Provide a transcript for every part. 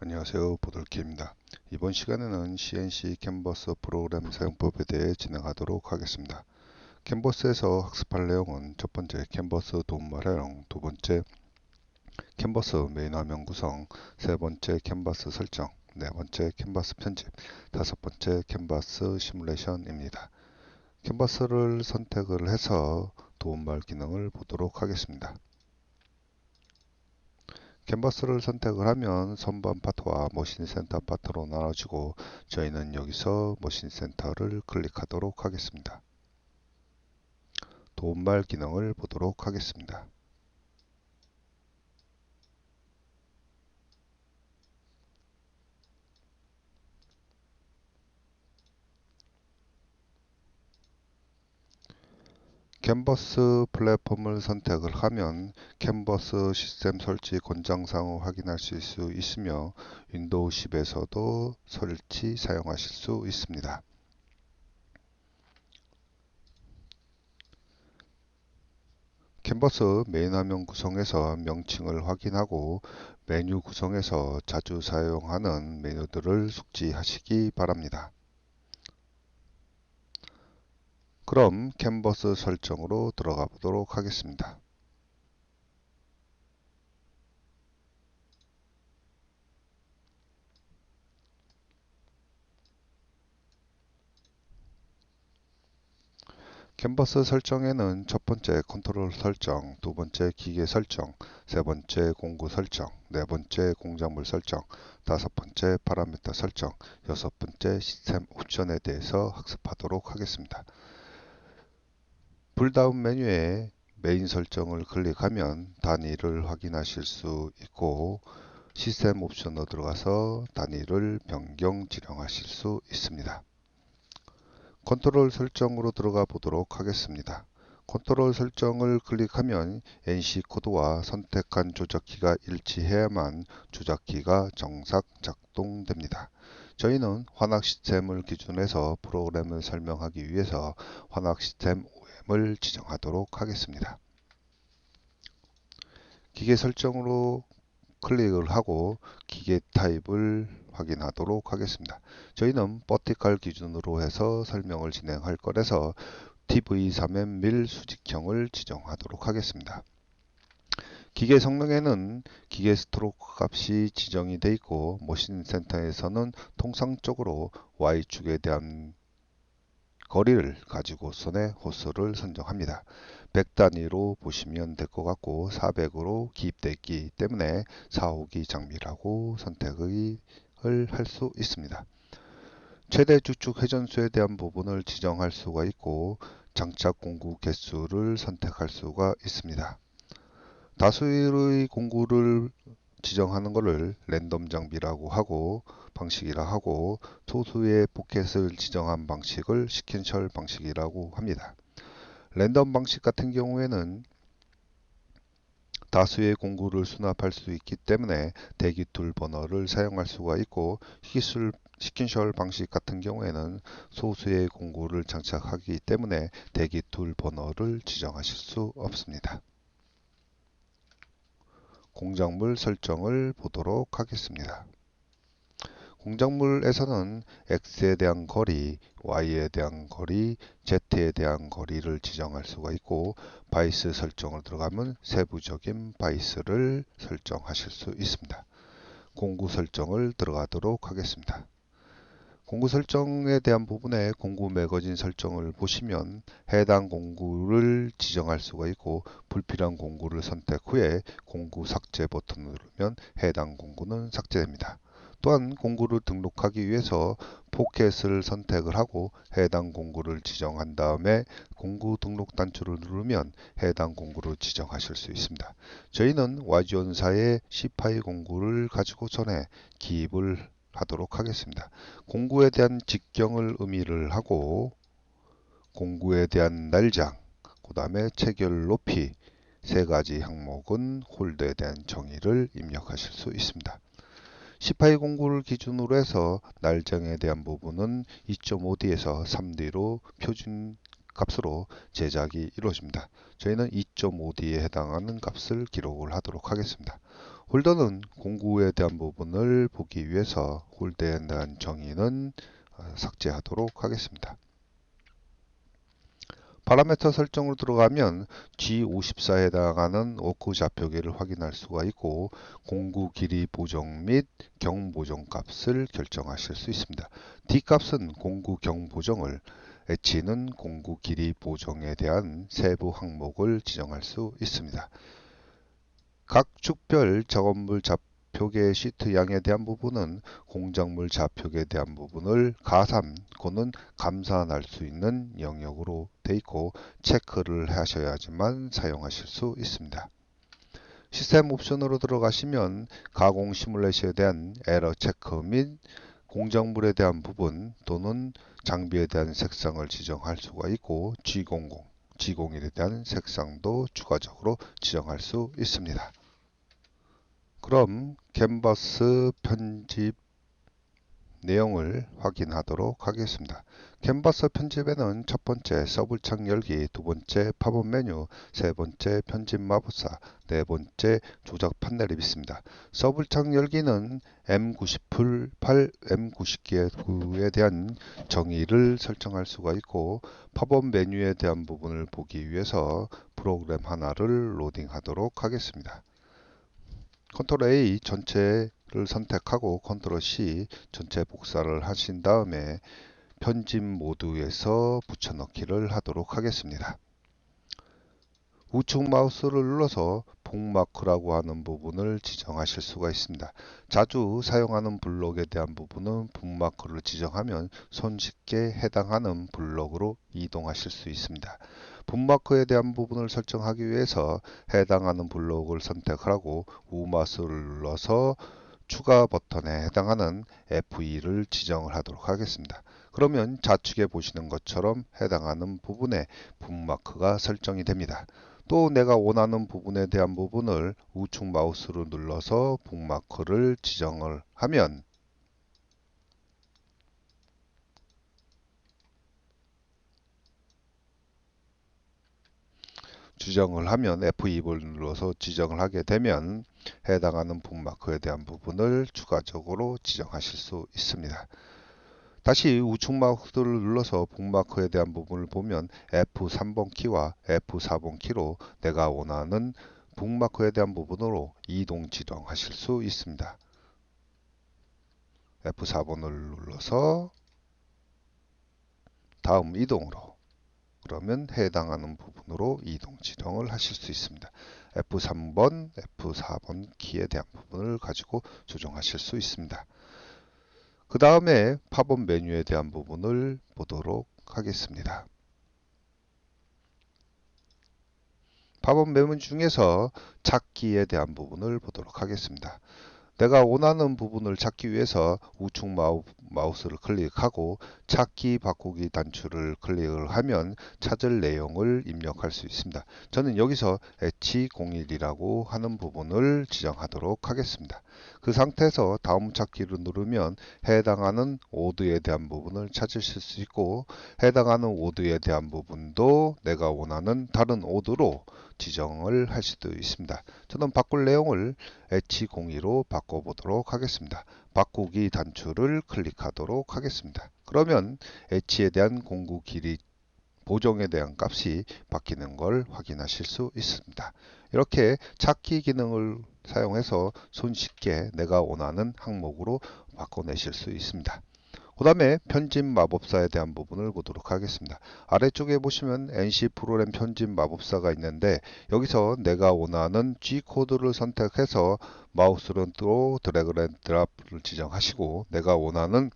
안녕하세요. 보돌키입니다. 이번 시간에는 CNC 캔버스 프로그램 사용법에 대해 진행하도록 하겠습니다. 캔버스에서 학습할 내용은 첫 번째 캔버스 도움말 활용, 두 번째 캔버스 메인 화면 구성, 세 번째 캔버스 설정, 네 번째 캔버스 편집, 다섯 번째 캔버스 시뮬레이션입니다. 캔버스를 선택을 해서 도움말 기능을 보도록 하겠습니다. 캔버스를 선택을 하면 선반 파트와 머신 센터 파트로 나눠지고 저희는 여기서 머신 센터를 클릭하도록 하겠습니다. 도움말 기능을 보도록 하겠습니다. 캔버스 플랫폼을 선택을 하면 캔버스 시스템 설치 권장사항을 확인할 수 있으며 윈도우 10에서도 설치 사용하실 수 있습니다. 캔버스 메인 화면 구성에서 명칭을 확인하고 메뉴 구성에서 자주 사용하는 메뉴들을 숙지하시기 바랍니다. 그럼 캔버스 설정으로 들어가 보도록 하겠습니다. 캔버스 설정에는 첫 번째 컨트롤 설정, 두 번째 기계 설정, 세 번째 공구 설정, 네 번째 공작물 설정, 다섯 번째 파라미터 설정, 여섯 번째 시스템 옵션에 대해서 학습하도록 하겠습니다. 풀다운 메뉴에 메인 설정을 클릭하면 단위를 확인하실 수 있고 시스템 옵션으로 들어가서 단위를 변경 지정하실 수 있습니다. 컨트롤 설정으로 들어가 보도록 하겠습니다. 컨트롤 설정을 클릭하면 NC 코드와 선택한 조작키가 일치해야만 조작키가 정상 작동됩니다. 저희는 환학 시스템을 기준해서 프로그램을 설명하기 위해서 환학 시스템 OM을 지정하도록 하겠습니다. 기계 설정으로 클릭을 하고 기계 타입을 확인하도록 하겠습니다. 저희는 버티컬 기준으로 해서 설명을 진행할 거라서 TV3M 밀 수직형을 지정하도록 하겠습니다. 기계 성능에는 기계 스트로크 값이 지정이 되어 있고 머신 센터에서는 통상적으로 Y축에 대한 거리를 가지고선의 호스를 선정합니다. 100 단위로 보시면 될 것 같고 400으로 기입되기 때문에 4호기 장비라고 선택을 할 수 있습니다. 최대 주축 회전수에 대한 부분을 지정할 수가 있고 장착 공구 개수를 선택할 수가 있습니다. 다수의 공구를 지정하는 것을 랜덤 장비라고 하고 방식이라 하고 소수의 포켓을 지정한 방식을 시퀀셜 방식이라고 합니다. 랜덤 방식 같은 경우에는 다수의 공구를 수납할 수 있기 때문에 대기 툴 버너를 사용할 수가 있고 시퀀셜 방식 같은 경우에는 소수의 공구를 장착하기 때문에 대기 툴 버너를 지정하실 수 없습니다. 공작물 설정을 보도록 하겠습니다. 공작물에서는 X에 대한 거리, Y에 대한 거리, Z에 대한 거리를 지정할 수가 있고 바이스 설정을 들어가면 세부적인 바이스를 설정하실 수 있습니다. 공구 설정을 들어가도록 하겠습니다. 공구 설정에 대한 부분에 공구 매거진 설정을 보시면 해당 공구를 지정할 수가 있고 불필요한 공구를 선택 후에 공구 삭제 버튼을 누르면 해당 공구는 삭제됩니다. 또한 공구를 등록하기 위해서 포켓을 선택을 하고 해당 공구를 지정한 다음에 공구 등록 단추를 누르면 해당 공구를 지정하실 수 있습니다. 저희는 와지온사의 C 파이 공구를 가지고 전에 기입을 하도록 하겠습니다. 공구에 대한 직경을 의미를 하고 공구에 대한 날장, 그 다음에 체결 높이 세 가지 항목은 홀드에 대한 정의를 입력하실 수 있습니다. C 파이 공구를 기준으로 해서 날정에 대한 부분은 2.5D에서 3D로 표준 값으로 제작이 이루어집니다. 저희는 2.5D에 해당하는 값을 기록을 하도록 하겠습니다. 홀더는 공구에 대한 부분을 보기 위해서 홀더에 대한 정의는 삭제하도록 하겠습니다. 파라미터 설정으로 들어가면 G54에 해당하는 워크 좌표계를 확인할 수가 있고 공구 길이 보정 및 경 보정 값을 결정하실 수 있습니다. D 값은 공구 경 보정을, H는 공구 길이 보정에 대한 세부 항목을 지정할 수 있습니다. 각 축별 작업물 좌표계 시트 양에 대한 부분은 공작물 좌표계에 대한 부분을 가삼 또는 감산할 수 있는 영역으로 되어 있고 체크를 하셔야지만 사용하실 수 있습니다. 시스템 옵션으로 들어가시면 가공 시뮬레이션에 대한 에러 체크 및 공작물에 대한 부분 또는 장비에 대한 색상을 지정할 수가 있고 G00, G01에 대한 색상도 추가적으로 지정할 수 있습니다. 그럼 캔버스 편집 내용을 확인하도록 하겠습니다. 캔버스 편집에는 첫 번째 서블창 열기, 두 번째 팝업 메뉴, 세 번째 편집 마법사, 네 번째 조작 판넬이 있습니다. 서블창 열기는 M98, M90에 대한 정의를 설정할 수가 있고 팝업 메뉴에 대한 부분을 보기 위해서 프로그램 하나를 로딩하도록 하겠습니다. 컨트롤 A 전체를 선택하고 컨트롤 C 전체 복사를 하신 다음에 편집 모드에서 붙여넣기를 하도록 하겠습니다. 우측 마우스를 눌러서 북마크라고 하는 부분을 지정하실 수가 있습니다. 자주 사용하는 블록에 대한 부분은 북마크를 지정하면 손쉽게 해당하는 블록으로 이동하실 수 있습니다. 북마크에 대한 부분을 설정하기 위해서 해당하는 블록을 선택하고 우마우스를 눌러서 추가 버튼에 해당하는 F2를 지정을 하도록 하겠습니다. 그러면 좌측에 보시는 것처럼 해당하는 부분에 북마크가 설정이 됩니다. 또 내가 원하는 부분에 대한 부분을 우측 마우스로 눌러서 북마크를 지정을 하면 F2를 눌러서 지정을 하게 되면 해당하는 북마크에 대한 부분을 추가적으로 지정하실 수 있습니다. 다시 우측 마우스를 눌러서 북마크에 대한 부분을 보면 F3번 키와 F4번 키로 내가 원하는 북마크에 대한 부분으로 이동 지정하실 수 있습니다. F4번을 눌러서 다음 이동으로, 그러면 해당하는 부분으로 이동 지정을 하실 수 있습니다. F3번, F4번 키에 대한 부분을 가지고 조정하실 수 있습니다. 그 다음에 팝업 메뉴에 대한 부분을 보도록 하겠습니다. 팝업 메뉴 중에서 찾기에 대한 부분을 보도록 하겠습니다. 내가 원하는 부분을 찾기 위해서 우측 마우스를 클릭하고 찾기 바꾸기 단추를 클릭을 하면 찾을 내용을 입력할 수 있습니다. 저는 여기서 H01이라고 하는 부분을 지정하도록 하겠습니다. 그 상태에서 다음 찾기를 누르면 해당하는 오드에 대한 부분을 찾으실 수 있고 해당하는 오드에 대한 부분도 내가 원하는 다른 오드로 지정을 할 수도 있습니다. 저는 바꿀 내용을 H02로 바꿔보도록 하겠습니다. 바꾸기 단추를 클릭하도록 하겠습니다. 그러면 H에 대한 공구 길이 보정에 대한 값이 바뀌는 걸 확인하실 수 있습니다. 이렇게 찾기 기능을 사용해서 손쉽게 내가 원하는 항목으로 바꿔내실 수 있습니다. 그 다음에 편집 마법사에 대한 부분을 보도록 하겠습니다. 아래쪽에 보시면 NC 프로그램 편집 마법사가 있는데 여기서 내가 원하는 G코드를 선택해서 마우스로 드래그 앤 드랍을 지정하시고 내가 원하는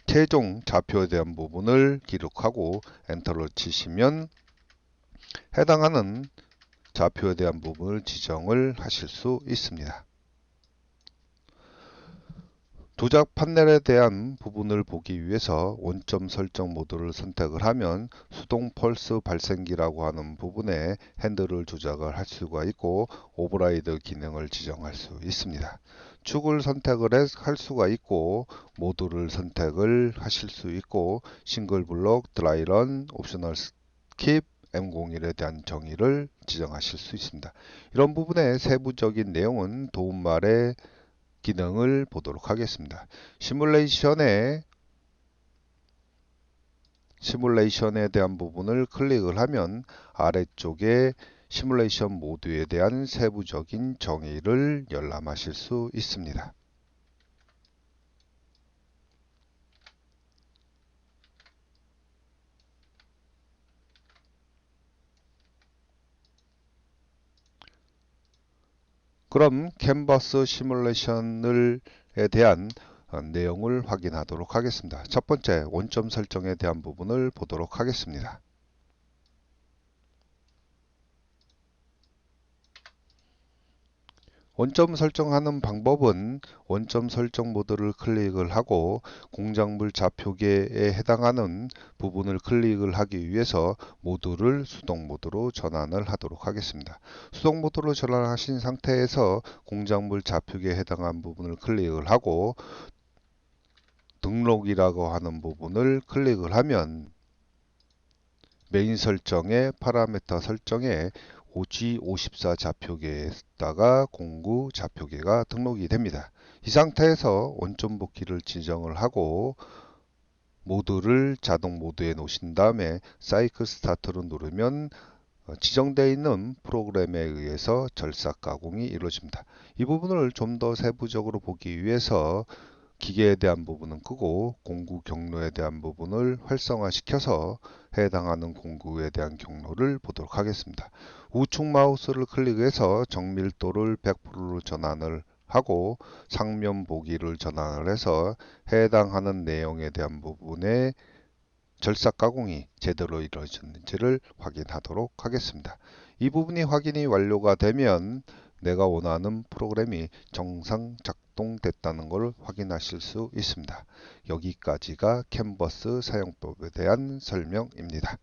최종 좌표에 대한 부분을 기록하고 엔터를 치시면 해당하는 좌표에 대한 부분을 지정을 하실 수 있습니다. 조작 판넬에 대한 부분을 보기 위해서 원점 설정 모드를 선택을 하면 수동 펄스 발생기라고 하는 부분에 핸들을 조작을 할 수가 있고 오버라이드 기능을 지정할 수 있습니다. 축을 선택을 할 수가 있고 모드를 선택을 하실 수 있고 싱글 블록, 드라이런, 옵셔널 스킵, M01에 대한 정의를 지정하실 수 있습니다. 이런 부분의 세부적인 내용은 도움말의 기능을 보도록 하겠습니다. 시뮬레이션에 대한 부분을 클릭을 하면 아래쪽에 시뮬레이션 모드에 대한 세부적인 정의를 열람하실 수 있습니다. 그럼 캔버스 시뮬레이션에 대한 내용을 확인하도록 하겠습니다. 첫 번째, 원점 설정에 대한 부분을 보도록 하겠습니다. 원점 설정하는 방법은 원점 설정 모드를 클릭을 하고 공작물 좌표계에 해당하는 부분을 클릭을 하기 위해서 모드를 수동 모드로 전환을 하도록 하겠습니다. 수동 모드로 전환하신 상태에서 공작물 좌표계에 해당하는 부분을 클릭을 하고 등록이라고 하는 부분을 클릭을 하면 메인 설정의 파라미터 설정에 OG54 좌표계에다가 공구 좌표계가 등록이 됩니다. 이 상태에서 원점 복귀를 지정을 하고 모드를 자동 모드에 놓으신 다음에 사이클 스타트를 누르면 지정되어 있는 프로그램에 의해서 절삭 가공이 이루어집니다. 이 부분을 좀 더 세부적으로 보기 위해서 기계에 대한 부분은 끄고 공구 경로에 대한 부분을 활성화시켜서 해당하는 공구에 대한 경로를 보도록 하겠습니다. 우측 마우스를 클릭해서 정밀도를 100%로 전환을 하고 상면 보기를 전환을 해서 해당하는 내용에 대한 부분에 절삭 가공이 제대로 이루어졌는지를 확인하도록 하겠습니다. 이 부분이 확인이 완료가 되면 내가 원하는 프로그램이 정상 작동됐다는 것을 확인하실 수 있습니다. 여기까지가 캔버스 사용법에 대한 설명입니다.